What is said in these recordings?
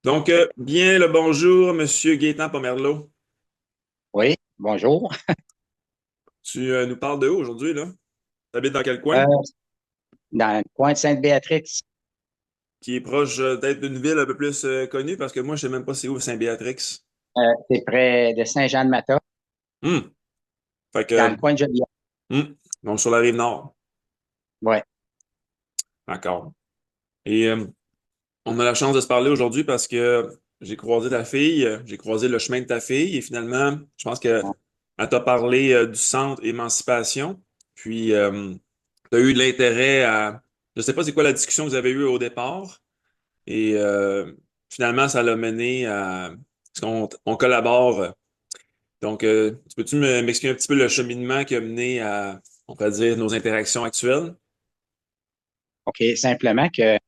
Donc, bien le bonjour, Monsieur Gaétan Pomerleau. Oui, bonjour. Tu nous parles de où aujourd'hui, là? Tu habites dans quel coin? Euh, Dans le coin de Sainte-Béatrix, Qui est proche d'être d'une ville un peu plus connue, parce que moi, je sais même pas c'est où Saint-Béatrix. c'est près de Saint-Jean-de-Mata, Hum. Fait dans que, le coin de Joliette. donc sur la rive nord. Ouais. D'accord. Et on a la chance de se parler aujourd'hui parce que j'ai croisé ta fille, j'ai croisé le chemin de ta fille, et finalement, je pense que elle t'a parlé du centre Émancipation. Puis, tu as eu de l'intérêt à. Je sais pas c'est quoi la discussion que vous avez eue au départ. Et finalement, ça l'a mené à ce qu'on on collabore. Donc, peux-tu m'expliquer un petit peu le cheminement qui a mené à, on pourrait dire, nos interactions actuelles? OK. Simplement que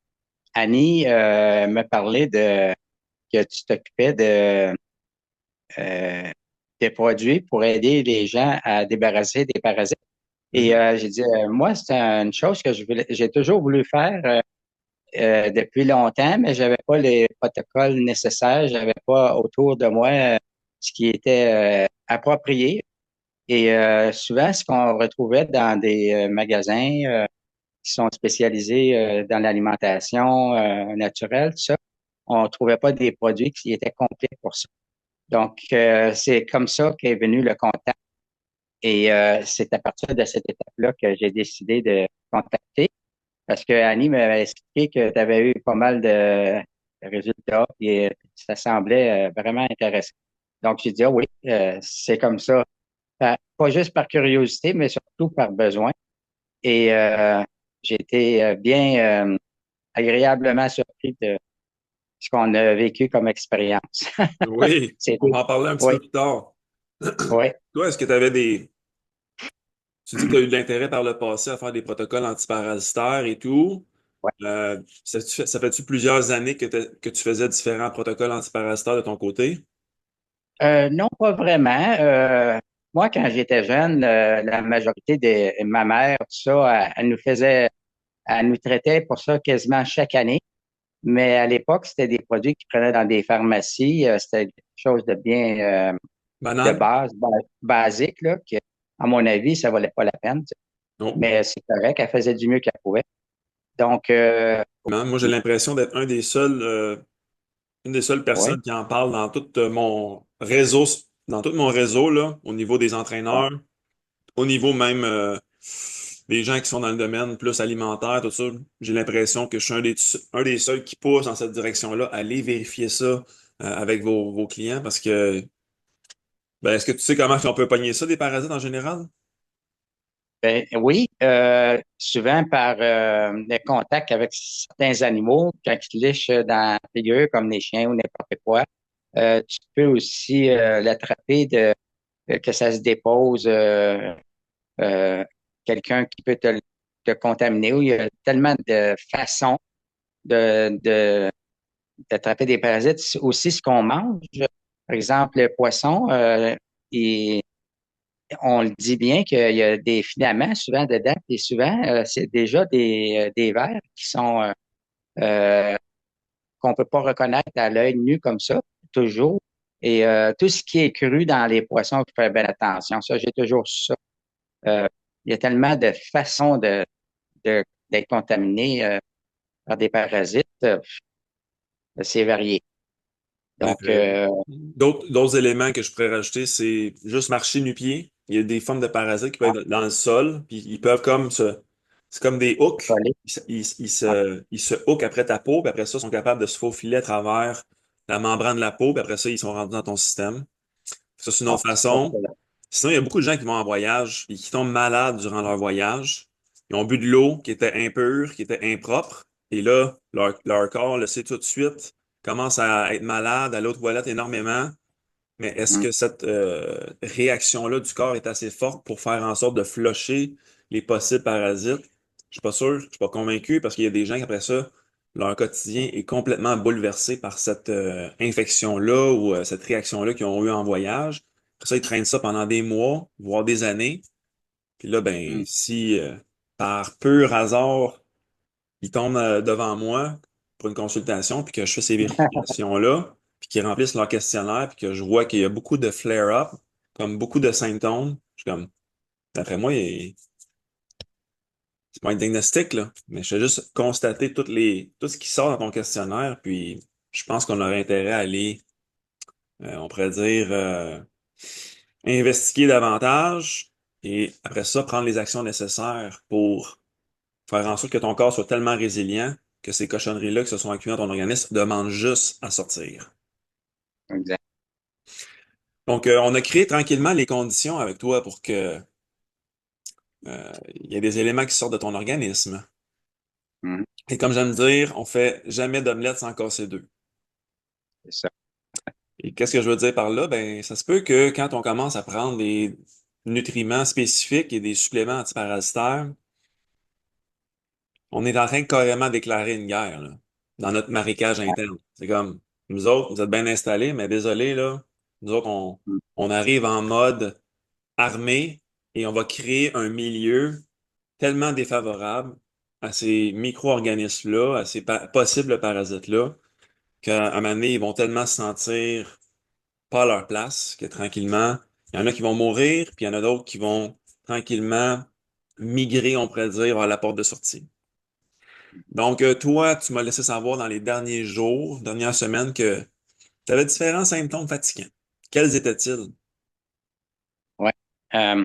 Annie me parlait que tu t'occupais euh, des produits pour aider les gens à débarrasser des parasites. Et Mhm. j'ai dit, moi, c'est une chose que j'ai toujours voulu faire depuis longtemps, mais j'avais pas les protocoles nécessaires, j'avais pas autour de moi ce qui était approprié. Et souvent, ce qu'on retrouvait dans des magasins qui sont spécialisés dans l'alimentation naturelle, tout ça, on trouvait pas des produits qui étaient complets pour ça. Donc, c'est comme ça qu'est venu le contact. Et c'est à partir de cette étape-là que j'ai décidé de contacter parce que Annie m'avait expliqué que tu avais eu pas mal de résultats et ça semblait vraiment intéressant. Donc, j'ai dit, ah oui, c'est comme ça. Pas juste par curiosité, mais surtout par besoin. Et j'ai été bien agréablement surpris de ce qu'on a vécu comme expérience. Oui, on C'était, va en parler un petit oui, peu plus tard. oui. Toi, est-ce que tu avais des. Tu dis que tu as eu de l'intérêt par le passé à faire des protocoles antiparasitaires et tout. Ouais. Ça fait-tu plusieurs années que tu faisais différents protocoles antiparasitaires de ton côté? Non, pas vraiment. Moi, quand j'étais jeune, la majorité de ma mère, tout ça, elle nous traitait pour ça quasiment chaque année. Mais à l'époque, c'était des produits qu'ils prenaient dans des pharmacies. C'était quelque chose de bien de Banal? basique, là, que, à mon avis, ça valait pas la peine. Tu sais. Non. Mais c'est correct, elle faisait du mieux qu'elle pouvait. Donc, Moi, j'ai l'impression d'être une des seules oui, personnes qui en parle dans tout mon réseau, là, au niveau des ouais. entraîneurs, au niveau même des gens qui sont dans le domaine plus alimentaire, tout ça. J'ai l'impression que je suis un des seuls qui pousse dans cette direction-là. Allez vérifier ça avec vos clients parce que, ben, est-ce que tu sais comment on peut pogner ça, des parasites en général? Ben, oui, souvent par le contact avec certains animaux, quand ils te lichent dans la figure, comme les chiens ou n'importe quoi, tu peux aussi l'attraper que ça se dépose euh, quelqu'un qui peut te contaminer. Ou il y a tellement de façons de d'attraper des parasites. C'est aussi ce qu'on mange. Par exemple, le poisson, on le dit bien qu'il y a des filaments souvent dedans, et souvent, c'est déjà des vers qui sont euh, qu'on peut pas reconnaître à l'œil nu comme ça, toujours. Et tout ce qui est cru dans les poissons, il faut faire bien attention. Ça, j'ai toujours su ça. Euh, il y a tellement de façons d'être contaminé par des parasites, c'est varié. Mais Donc, d'autres éléments que je pourrais rajouter, c'est juste marcher nu-pied. Il y a des formes de parasites qui peuvent être dans le sol, puis ils peuvent comme se. C'est comme des hooks. coller. Ils se hookent après ta peau, puis après ça, ils sont capables de se faufiler à travers la membrane de la peau, puis après ça, ils sont rendus dans ton système. Ça, c'est une Ah, autre façon. Sinon, il y a beaucoup de gens qui vont en voyage et qui tombent malades durant leur voyage. Ils ont bu de l'eau qui était impure, qui était impropre. Et là, leur corps le sait tout de suite, commence à être malade, aller aux toilettes énormément. Mais est-ce hum, que cette réaction-là du corps est assez forte pour faire en sorte de flusher les possibles parasites? Je suis pas sûr, je suis pas convaincu parce qu'il y a des gens qui, après ça, leur quotidien est complètement bouleversé par cette infection-là ou cette réaction-là qu'ils ont eu en voyage. Après ça, ils traînent ça pendant des mois, voire des années. Puis là, ben, hum, si par pur hasard, ils tombent devant moi, pour une consultation, puis que je fais ces vérifications-là, puis qu'ils remplissent leur questionnaire, puis que je vois qu'il y a beaucoup de flare-up, comme beaucoup de symptômes, je suis comme, d'après moi, c'est pas un diagnostic, là, mais je fais juste constater tout ce qui sort dans ton questionnaire, puis je pense qu'on aurait intérêt à aller, on pourrait dire, investiguer davantage, et après ça, prendre les actions nécessaires pour faire en sorte que ton corps soit tellement résilient que ces cochonneries-là qui se sont accumulées dans ton organisme demandent juste à sortir. Exact. Donc, on a créé tranquillement les conditions avec toi pour que il y ait des éléments qui sortent de ton organisme. Mhm. Et comme j'aime dire, on fait jamais d'omelette sans casser deux. C'est ça. Et qu'est-ce que je veux dire par là? Ben, ça se peut que quand on commence à prendre des nutriments spécifiques et des suppléments antiparasitaires, on est en train de carrément déclarer une guerre, là, dans notre marécage interne. C'est comme, nous autres, vous êtes bien installés, mais désolé, là, nous autres, Mhm. on arrive en mode armé et on va créer un milieu tellement défavorable à ces micro-organismes-là, à ces possibles parasites-là, qu'à un moment donné, ils vont tellement se sentir pas à leur place que tranquillement, il y en a qui vont mourir, puis il y en a d'autres qui vont tranquillement migrer, on pourrait dire, vers la porte de sortie. Donc, toi, tu m'as laissé savoir dans les derniers jours, dernières semaines, que tu avais différents symptômes fatigants. Quels étaient-ils? Ouais. Euh,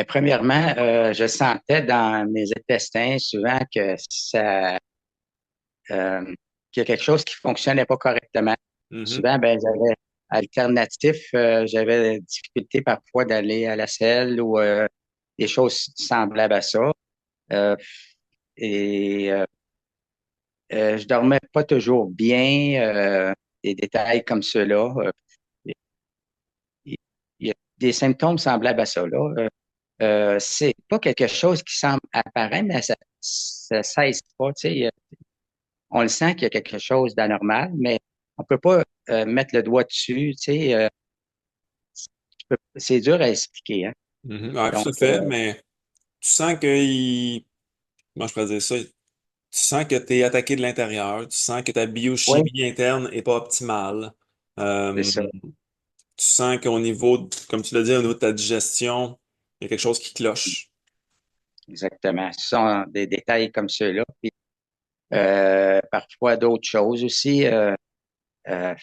Premièrement, je sentais dans mes intestins souvent euh, qu'il y a quelque chose qui fonctionnait pas correctement. Mhm. Souvent, j'avais alternatif, j'avais difficulté parfois d'aller à la selle ou des choses semblables à ça. Euh, et je dormais pas toujours bien, des détails comme cela. Il il y a des symptômes semblables à ça, là. C'est pas quelque chose qui semble apparaître, mais ça cesse pas. Tu sais, on le sent qu'il y a quelque chose d'anormal, mais on peut pas mettre le doigt dessus. Tu sais, c'est dur à expliquer, hein. Mhm. Ouais, tout Donc, à fait, mais tu sens moi je pourrais dire ça, tu sens que tu es attaqué de l'intérieur, tu sens que ta oui, biochimie interne est pas optimale. c'est Euh, ça, Tu sens qu'au niveau, comme tu l'as dit, au niveau de ta digestion, il y a quelque chose qui cloche. exactement. Ce sont des détails comme ceux-là. Puis, parfois d'autres choses aussi. Euh, la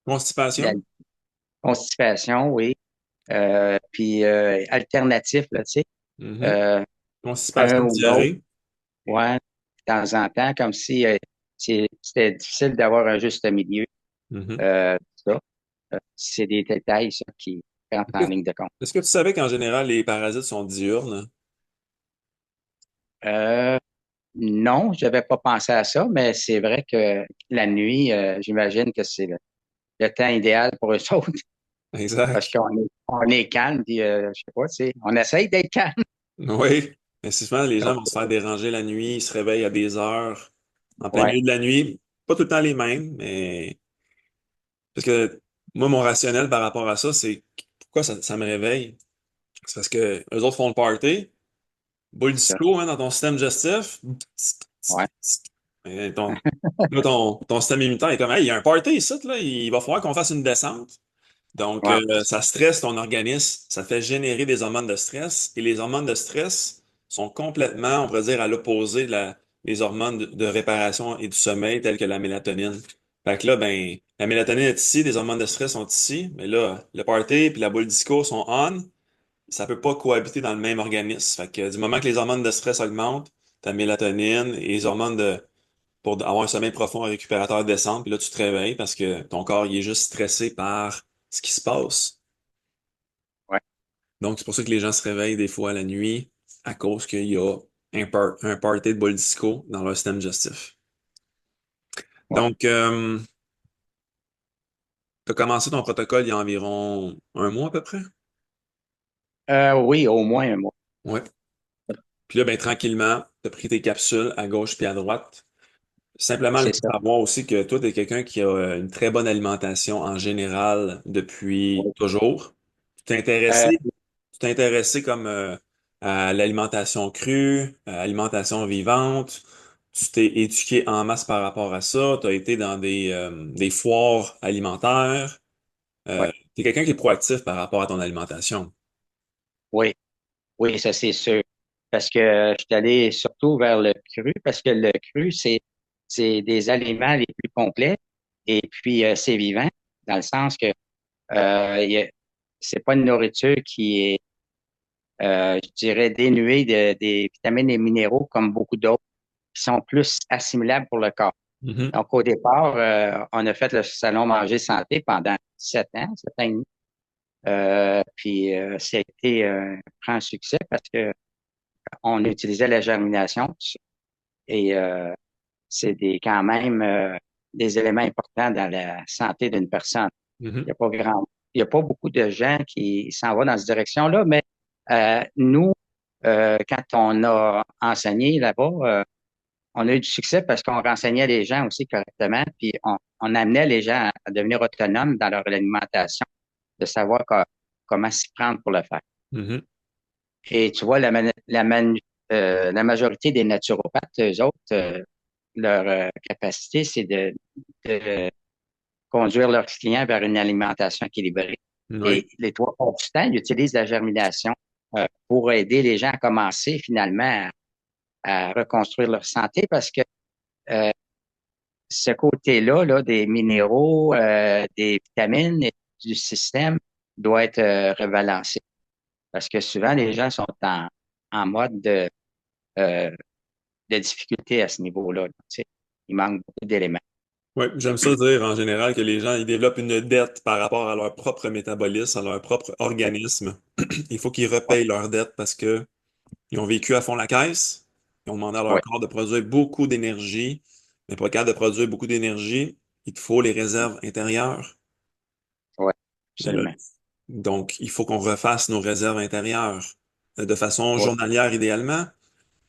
Constipation? constipation, oui. Puis alternatif, là, tu sais, Mhm. euh, un Constipation, ou l'autre, diarrhée? ouais, de temps en temps, comme si c'était difficile d'avoir un juste milieu. Mhm. Ça, c'est des détails, ça, qui rentrent Est-ce en que, ligne de compte. est-ce que tu savais qu'en général, les parasites sont diurnes? Euh, non, je n'avais pas pensé à ça, mais c'est vrai que la nuit, j'imagine que c'est le temps idéal pour eux autres, parce Exact. qu'on est calme, puis je sais pas, tu sais, on essaye d'être calme. Oui. Mais souvent, les gens Donc, vont se faire déranger la nuit, ils se réveillent à des heures en plein ouais, milieu de la nuit. Pas tout le temps les mêmes, mais parce que moi, mon rationnel par rapport à ça, c'est pourquoi ça me réveille? C'est parce que eux autres font le party. Boule c'est ça. disco, hein, dans ton système digestif. Ouais, Et ton système immunitaire est comme, hey, il y a un party ici, là, il va falloir qu'on fasse une descente. Donc, ouais, ça stresse ton organisme, ça fait générer des hormones de stress, et les hormones de stress sont complètement, on pourrait dire, à l'opposé des hormones de réparation et du sommeil, telles que la mélatonine. Fait que là, ben, la mélatonine est ici, les hormones de stress sont ici, mais là, le party puis la boule disco sont on, ça peut pas cohabiter dans le même organisme. Fait que du moment que les hormones de stress augmentent, ta mélatonine et les hormones pour avoir un sommeil profond et récupérateur descendent, puis là, tu te réveilles parce que ton corps, il est juste stressé par ce qui se passe. ouais, Donc, c'est pour ça que les gens se réveillent des fois la nuit à cause qu'il y a un party de bol disco dans leur système digestif. ouais. Donc, tu as commencé ton protocole il y a environ un mois à peu près? Oui, au moins un mois. Ouais. Puis là, ben, tranquillement, tu as pris tes capsules à gauche puis à droite. Simplement, il C'est faut ça. savoir aussi que toi, tu es quelqu'un qui a une très bonne alimentation en général depuis Oui. toujours. Tu t'es Euh, intéressé, tu t'es intéressé comme à l'alimentation crue, à l'alimentation vivante. tu t'es éduqué en masse par rapport à ça, tu as été dans des foires alimentaires. Ouais. Tu es quelqu'un qui est proactif par rapport à ton alimentation. Oui, oui, ça c'est sûr. Parce que je suis allé surtout vers le cru, parce que le cru, c'est des aliments les plus complets et puis c'est vivant, dans le sens que c'est pas une nourriture qui est, je dirais, dénuée des vitamines et minéraux comme beaucoup d'autres qui sont plus assimilables pour le corps. Mhm. Donc, au départ, on a fait le salon Manger Santé pendant 7 ans et demi. Puis, ça a été un grand succès parce que on utilisait la germination et c'est quand même des éléments importants dans la santé d'une personne. Il Mhm. n'y a pas grand, il y a pas beaucoup de gens qui s'en vont dans cette direction-là, mais nous, quand on a enseigné là-bas, on a eu du succès parce qu'on renseignait les gens aussi correctement, puis on amenait les gens à devenir autonomes dans leur alimentation, de savoir comment s'y prendre pour le faire. Mhm. Et tu vois, la majorité des naturopathes, eux autres, leur capacité, c'est de conduire leurs clients vers une alimentation équilibrée. Oui. Et les 3 quarts du temps, ils utilisent la germination pour aider les gens à commencer finalement à reconstruire leur santé parce que euh, ce côté-là, là, des minéraux, des vitamines et du système doit être rebalancé. Parce que souvent, les gens sont en mode euh, de difficulté à ce niveau-là. Tu sais. Il manque beaucoup d'éléments. Oui, j'aime ça dire en général que les gens ils développent une dette par rapport à leur propre métabolisme, à leur propre Ouais, organisme. Il faut qu'ils ouais, repayent leur dette parce que ils ont vécu à fond la caisse, ils ont demandé à leur ouais, corps de produire beaucoup d'énergie, mais pour être capable de produire beaucoup d'énergie, il te faut les réserves intérieures. ouais, Euh, absolument. donc, il faut qu'on refasse nos réserves intérieures de façon Ouais, journalière idéalement.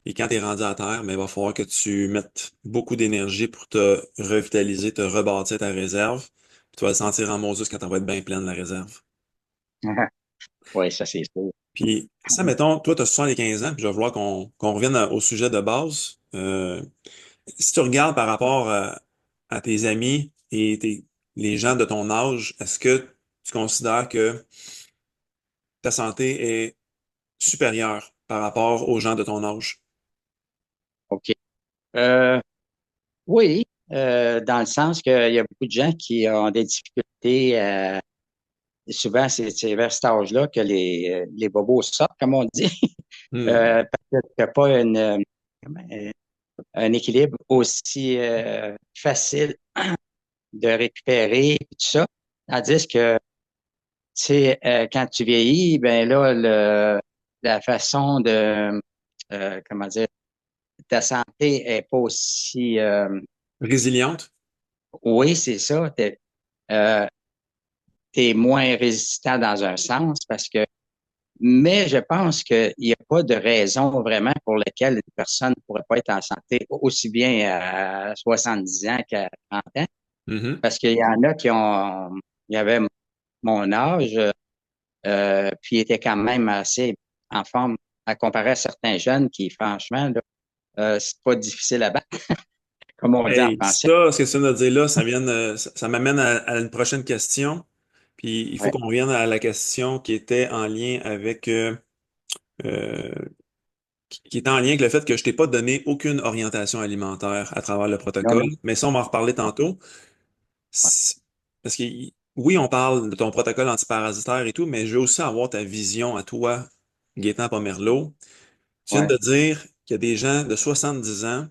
Et quand tu es rendu à terre, ben, il va falloir que tu mettes beaucoup d'énergie pour te revitaliser, te rebâtir ta réserve. Puis tu vas le sentir en Moses quand elle va être bien pleine, la réserve. ouais, ça c'est sûr. Puis ça, mettons, toi, tu as 75 ans, puis je vais vouloir qu'on revienne au sujet de base. Si tu regardes par rapport à tes amis et les gens de ton âge, est-ce que tu considères que ta santé est supérieure par rapport aux gens de ton âge? OK. Euh, oui, dans le sens qu'il y a beaucoup de gens qui ont des difficultés. Souvent, c'est vers cet âge-là que les bobos sortent, comme on dit. Hmm. Parce que t'as pas un équilibre aussi facile de récupérer et tout ça. Tandis que, tu sais, quand tu vieillis, ben là, la façon de, comment dire, ta santé est pas aussi, Résiliente? oui, c'est ça, euh, t'es moins résistant dans un sens parce que, mais je pense qu'il n'y a pas de raison vraiment pour laquelle une personne ne pourrait pas être en santé aussi bien à 70 ans qu'à 30 ans. Mhm. Parce qu'il y en a il y avait mon âge, puis étaient quand même assez en forme à comparer à certains jeunes qui, franchement, là, c'est pas difficile à battre, comme on dit en Hey, français. ça, ce que tu viens de dire là, ça m'amène à une prochaine question. Puis il faut Ouais, qu'on revienne à la question qui était en lien avec euh, qui était en lien avec le fait que je t'ai pas donné aucune orientation alimentaire à travers le non, protocole. non, Mais ça, on va en reparler ouais, tantôt. ouais, Parce que oui, on parle de ton protocole antiparasitaire et tout, mais je veux aussi avoir ta vision à toi, Gaétan Pomerleau. Tu viens ouais. de dire qu'il y a des gens de 70 ans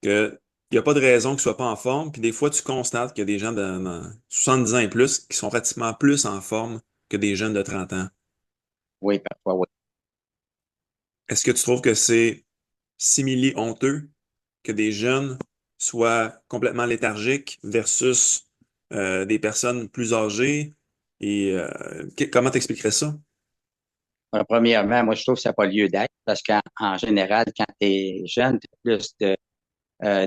que il n'y a pas de raison qu'ils ne soient pas en forme, puis des fois, tu constates qu'il y a des gens de 70 ans et plus qui sont pratiquement plus en forme que des jeunes de 30 ans. Oui, parfois, oui. Est-ce que tu trouves que c'est simili-honteux que des jeunes soient complètement léthargiques versus des personnes plus âgées? Et comment t'expliquerais ça? Premièrement, moi, je trouve que ça n'a pas lieu d'être parce qu'en général, quand tu es jeune, tu as plus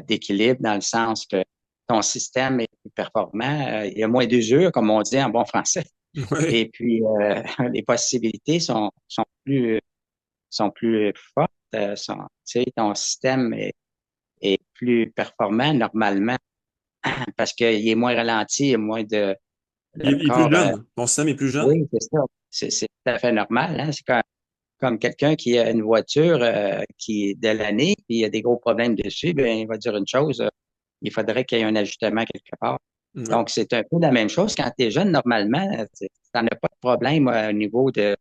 d'équilibre dans le sens que ton système est plus performant. Il y a moins d'usure, comme on dit en bon français. Oui. Et puis, les possibilités sont plus fortes. Tu sais, ton système plus performant normalement parce qu'il est moins ralenti, il y a moins de Il est plus corps. jeune. Ton système est plus jeune. Oui, c'est ça. C'est tout à fait normal. Hein? C'est comme quelqu'un qui a une voiture qui est de l'année, puis il y a des gros problèmes dessus, ben il va dire une chose, il faudrait qu'il y ait un ajustement quelque part. Ouais. Donc, c'est un peu la même chose. Quand tu es jeune, normalement, tu n'en as pas de problème au niveau de,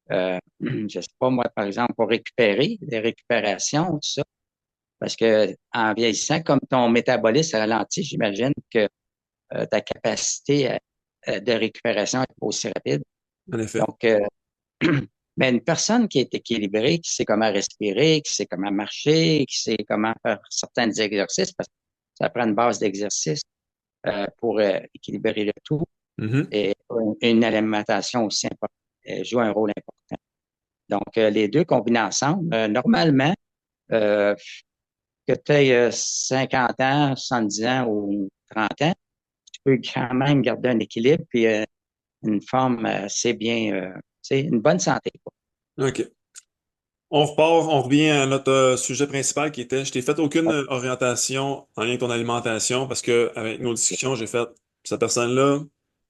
je sais pas moi, par exemple, pour récupérer, les récupérations, tout ça. Parce que en vieillissant, comme ton métabolisme ralentit, j'imagine que ta capacité de récupération est pas aussi rapide. En effet. Donc, mais une personne qui est équilibrée, qui sait comment respirer, qui sait comment marcher, qui sait comment faire certains exercices, parce que ça prend une base d'exercice pour équilibrer le tout, Mhm. et une alimentation aussi importante, joue un rôle important. Donc, les deux combinés ensemble, normalement, euh, que tu aies 50 ans, 70 ans ou 30 ans, tu peux quand même garder un équilibre puis une forme assez bien, c'est une bonne santé, quoi. OK. On repart, on revient à notre sujet principal qui était, je t'ai fait aucune orientation en lien avec ton alimentation parce que avec nos discussions, j'ai fait, cette personne-là,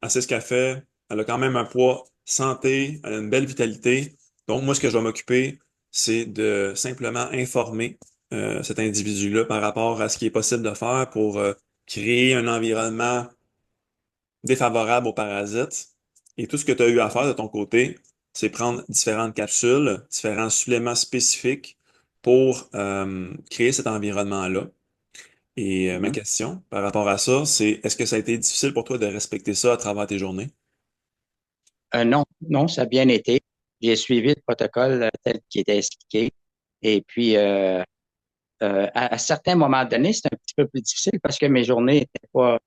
elle sait ce qu'elle fait, elle a quand même un poids santé, elle a une belle vitalité. Donc, moi, ce que je vais m'occuper, c'est de simplement informer cet individu-là par rapport à ce qui est possible de faire pour créer un environnement défavorable aux parasites. Et tout ce que tu as eu à faire de ton côté, c'est prendre différentes capsules, différents suppléments spécifiques pour créer cet environnement-là. Et ma Mhm. question par rapport à ça, c'est est-ce que ça a été difficile pour toi de respecter ça à travers tes journées? Non, non, ça a bien été. J'ai suivi le protocole tel qu'il était expliqué. Et puis, à certains moments donnés, c'est un petit peu plus difficile parce que mes journées n'étaient pas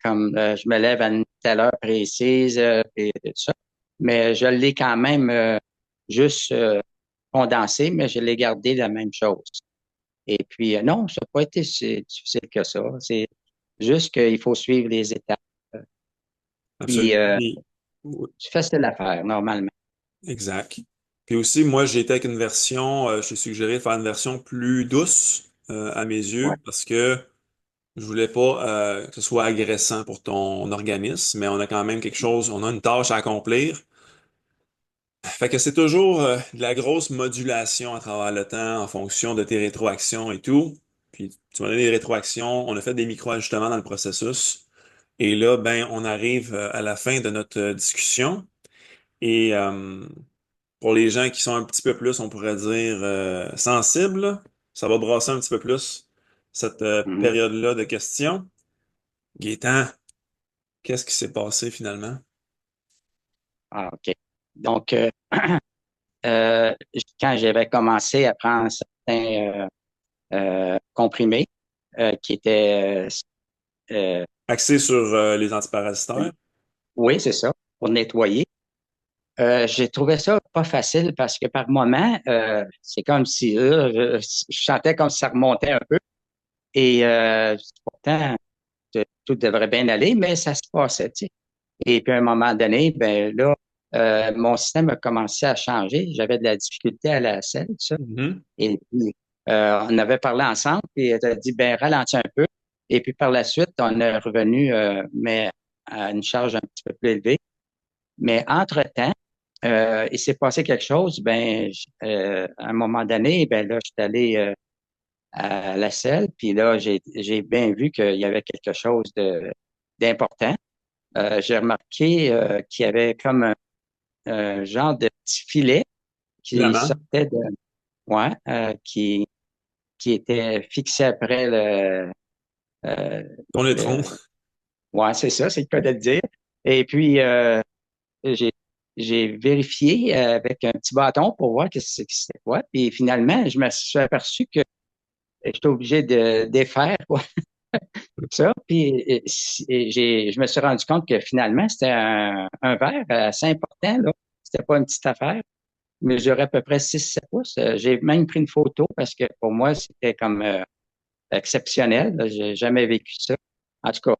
comme je me lève à une telle heure précise et tout ça. Mais je l'ai quand même juste condensé, mais je l'ai gardé la même chose. Et puis, non, ça n'a pas été si difficile que ça. C'est juste qu'il faut suivre les étapes. Puis, Absolument. c'est facile à faire, normalement. Exact. Puis aussi, moi, j'ai été avec une version, je t'ai suggéré de faire une version plus douce à mes Ouais. yeux parce que je voulais pas que ce soit agressant pour ton organisme, mais on a quand même quelque chose, on a une tâche à accomplir. Fait que c'est toujours de la grosse modulation à travers le temps en fonction de tes rétroactions et tout. Puis tu m'as donné des rétroactions, on a fait des micro-ajustements dans le processus. Et là, ben, on arrive à la fin de notre discussion. Et pour les gens qui sont un petit peu plus, on pourrait dire, sensibles, ça va brasser un petit peu plus cette Mhm. période-là de questions. Gaétan, qu'est-ce qui s'est passé finalement? Ah, OK. Donc, euh, quand j'avais commencé à prendre certains comprimés qui étaient, Axé sur les antiparasitaires? oui, c'est ça, pour nettoyer, j'ai trouvé ça pas facile parce que par moment, c'est comme si je sentais comme si ça remontait un peu et pourtant, tout devrait bien aller, mais ça se passait, tu sais. Et puis à un moment donné, ben là, mon système a commencé à changer. J'avais de la difficulté à la selle, tout ça. Mhm. Et puis, on avait parlé ensemble, puis elle a dit, ben, ralentis un peu. Et puis, par la suite, on est revenu, mais à une charge un petit peu plus élevée. Mais entre-temps, il s'est passé quelque chose, ben, à un moment donné, ben là, je suis allé à la selle, puis là, j'ai bien vu qu'il y avait quelque chose d'important. J'ai remarqué qu'il y avait comme un genre de petit filet qui Évidemment, sortait de, ouais, qui était fixé après euh, ton étron. le ouais, c'est ça, c'est le cas de le dire. Et puis, j'ai, j'ai vérifié avec un petit bâton pour voir que c'était quoi. Puis finalement, je me suis aperçu que j'étais obligé de défaire quoi, ça. Puis je me suis rendu compte que finalement, c'était un verre assez important, là. C'était pas une petite affaire. Mesurait à peu près 6-7 pouces. J'ai même pris une photo parce que pour moi, c'était comme exceptionnel. Là. J'ai jamais vécu ça. En tout cas,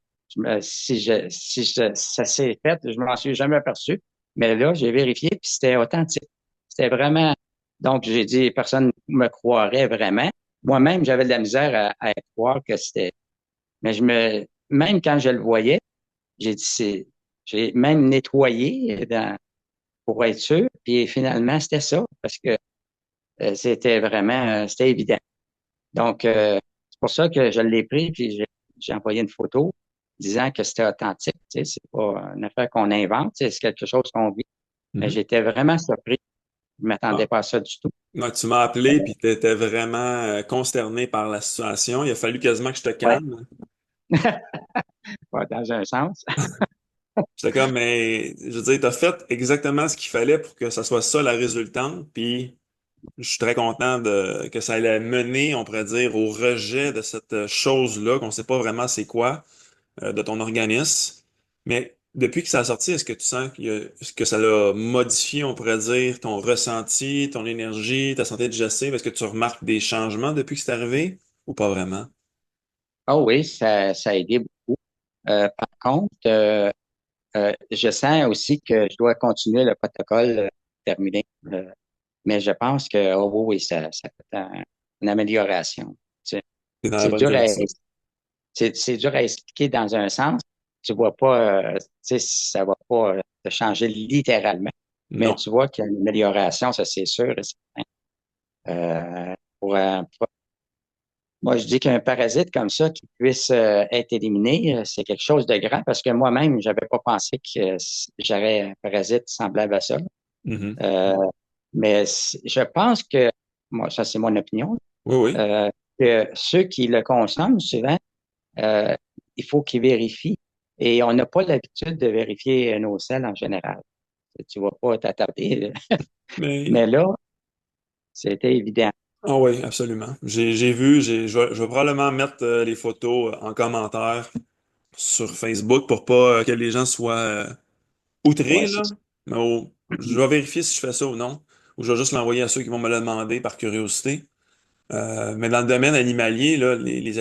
ça s'est fait, je m'en suis jamais aperçu. Mais là, j'ai vérifié, puis c'était authentique. C'était vraiment. Donc, j'ai dit, personne me croirait vraiment. moi-même, j'avais de la misère à croire que c'était. Mais même quand je le voyais, j'ai dit, j'ai même nettoyé pour être sûr. Puis finalement, c'était ça, parce que c'était vraiment, c'était évident. Donc, c'est pour ça que je l'ai pris, puis j'ai envoyé une photo disant que c'était authentique. Tu sais, c'est pas une affaire qu'on invente, tu sais, c'est quelque chose qu'on vit. Mais Mhm. j'étais vraiment surpris. Je Ah. m'attendais pas à ça du tout. Ouais, tu m'as appelé puis tu étais vraiment consterné par la situation. Il a fallu quasiment que je te Ouais, calme. pas dans un sens. J'étais comme, mais je veux dire, t'as fait exactement ce qu'il fallait pour que ça soit ça la résultante. Puis je suis très content que ça allait mener, on pourrait dire, au rejet de cette chose-là, qu'on sait pas vraiment c'est quoi, de ton organisme. Mais depuis que ça a sorti, est-ce que tu sens est-ce que ça l'a modifié, on pourrait dire, ton ressenti, ton énergie, ta santé digestive? Est-ce que tu remarques des changements depuis que c'est arrivé ou pas vraiment? Ah oui, ça a aidé beaucoup. Par contre, je sens aussi que je dois continuer le protocole terminé. Mais je pense que, oh oui, oui, ça peut être une amélioration. Tu sais, T'es dans la C'est bonne dur à, direction. c'est dur à expliquer dans un sens. Tu vois pas, tu sais, ça va pas te changer littéralement. Mais Non. tu vois qu'il y a une amélioration, ça c'est sûr et certain. Euh, Moi, je dis qu'un parasite comme ça qui puisse être éliminé, c'est quelque chose de grand parce que moi-même, j'avais pas pensé que j'aurais un parasite semblable à ça. Mhm. Euh, mais je pense que, moi, ça c'est mon opinion, Oui, oui. euh, que ceux qui le consomment souvent, euh, il faut qu'ils vérifient. Et on n'a pas l'habitude de vérifier nos selles en général. Tu vas pas t'attarder, là. Mais Mais là, c'était évident. ah oui, absolument. J'ai vu, je vais probablement mettre les photos en commentaire sur Facebook pour pas que les gens soient outrés, Ouais, là. Mais je vais vérifier si je fais ça ou non. Ou je vais juste l'envoyer à ceux qui vont me le demander par curiosité. Mais dans le domaine animalier, là, les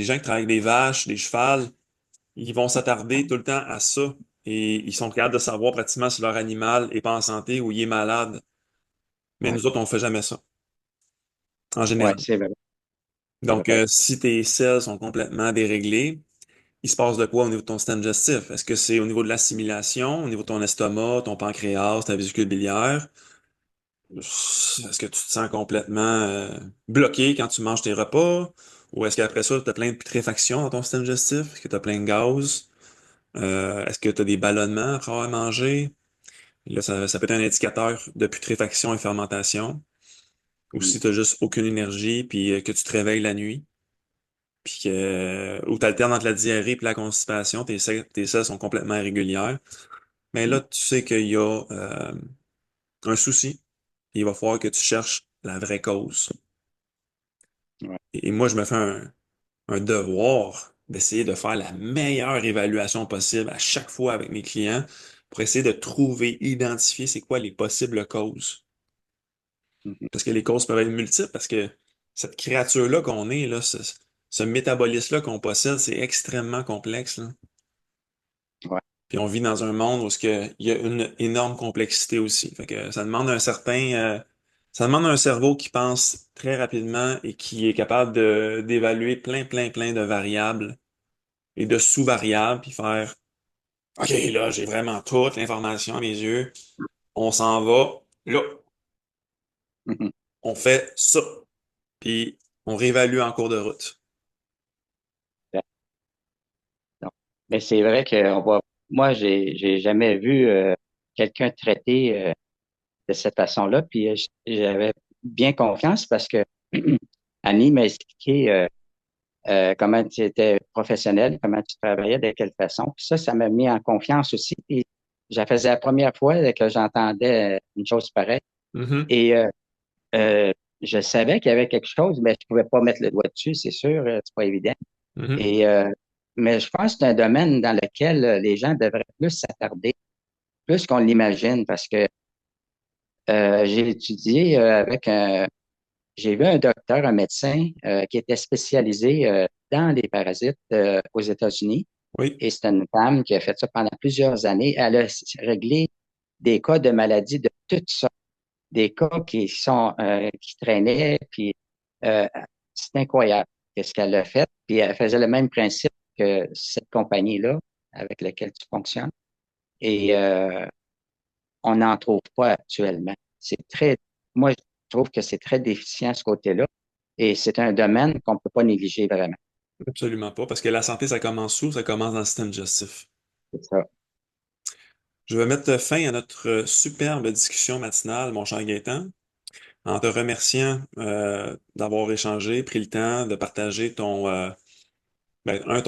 gens qui travaillent avec des vaches, des chevals, ils vont s'attarder tout le temps à ça. Et ils sont capables de savoir pratiquement si leur animal est pas en santé ou il est malade. Mais ouais, nous autres, on fait jamais ça, en ouais, général. c'est vrai, c'est Donc, vrai. si tes selles sont complètement déréglées, il se passe de quoi au niveau de ton système digestif? Est-ce que c'est au niveau de l'assimilation, au niveau de ton estomac, ton pancréas, ta vésicule biliaire? Est-ce que tu te sens complètement bloqué quand tu manges tes repas? Ou est-ce qu'après ça, tu as plein de putréfaction dans ton système digestif? Est-ce que tu as plein de gaz? Est-ce que tu as des ballonnements après avoir mangé? Là, ça peut être un indicateur de putréfaction et fermentation. Ou Mm. si tu juste aucune énergie puis que tu te réveilles la nuit. Puis ou t'alternes entre la diarrhée et la constipation, tes selles sont complètement irrégulières. Mais là, tu sais qu'il y a un souci. Il va falloir que tu cherches la vraie cause. Ouais. Et moi, je me fais un devoir d'essayer de faire la meilleure évaluation possible à chaque fois avec mes clients pour essayer de trouver, identifier c'est quoi les possibles causes. Mhm. Parce que les causes peuvent être multiples, parce que cette créature-là qu'on est, là, ce métabolisme-là qu'on possède, c'est extrêmement complexe, là. Ouais. Puis on vit dans un monde où il y a une énorme complexité aussi. Fait que ça demande ça demande un cerveau qui pense très rapidement et qui est capable d'évaluer plein de variables et de sous-variables, puis faire, OK, là, j'ai vraiment toute l'information à mes yeux. On s'en va. Là, Mhm. on fait ça. Puis on réévalue en cours de route. Non. Mais c'est vrai que moi, j'ai jamais vu quelqu'un traiter de cette façon-là. Puis j'avais bien confiance parce que Annie m'a expliqué comment tu étais professionnel, comment tu travaillais, de quelle façon. Puis ça m'a mis en confiance aussi. Puis ça faisait la première fois que j'entendais une chose pareille. Mhm, Et euh, je savais qu'il y avait quelque chose, mais je pouvais pas mettre le doigt dessus, c'est sûr, c'est pas évident. mhm. Et mais je pense que c'est un domaine dans lequel les gens devraient plus s'attarder, plus qu'on l'imagine, parce que j'ai étudié j'ai vu un docteur, un médecin qui était spécialisé dans les parasites aux États-Unis. Oui. Et c'est une femme qui a fait ça pendant plusieurs années. Elle a réglé des cas de maladies de toutes sortes, des cas qui traînaient, puis euh, c'est incroyable ce qu'elle a fait. Puis elle faisait le même principe que cette compagnie-là avec laquelle tu fonctionnes. Et on n'en trouve pas actuellement. Moi, je trouve que c'est très déficient ce côté-là. Et c'est un domaine qu'on ne peut pas négliger vraiment. Absolument pas, parce que la santé, ça commence où? Ça commence dans le système digestif. C'est ça. Je vais mettre fin à notre superbe discussion matinale, mon cher Gaétan, en te remerciant d'avoir échangé, pris le temps de partager ton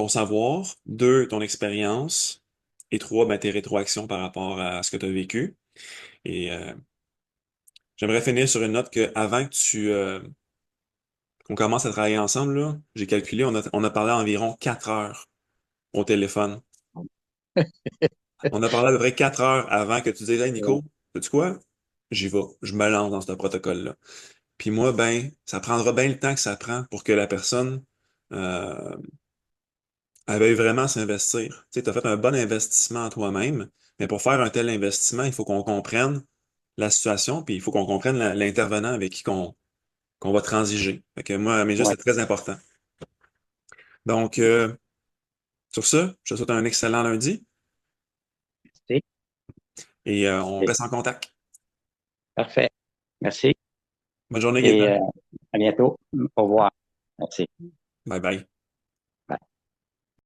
savoir, deux, ton expérience, et trois, tes rétroactions par rapport à ce que tu as vécu. Et j'aimerais finir sur une note que avant que qu'on commence à travailler ensemble, là, j'ai calculé, on a parlé environ 4 heures au téléphone. On a parlé à peu près 4 heures avant que tu dises, Hey Ouais. Nico, sais-tu quoi? J'y vais, je me lance dans ce protocole-là. Puis moi, ben, ça prendra bien le temps que ça prend pour que la personne euh, elle veuille vraiment s'investir. Tu sais, tu as fait un bon investissement en toi-même, mais pour faire un tel investissement, il faut qu'on comprenne la situation, puis il faut qu'on comprenne l'intervenant avec qui qu'on va transiger. Fait que moi, à mes yeux, Ouais. c'est très important. Donc, sur ce, je te souhaite un excellent lundi C'est et on c'est reste en contact. parfait. Merci Bonne journée, et Gaëtan. à bientôt. Au revoir. Merci. Bye bye.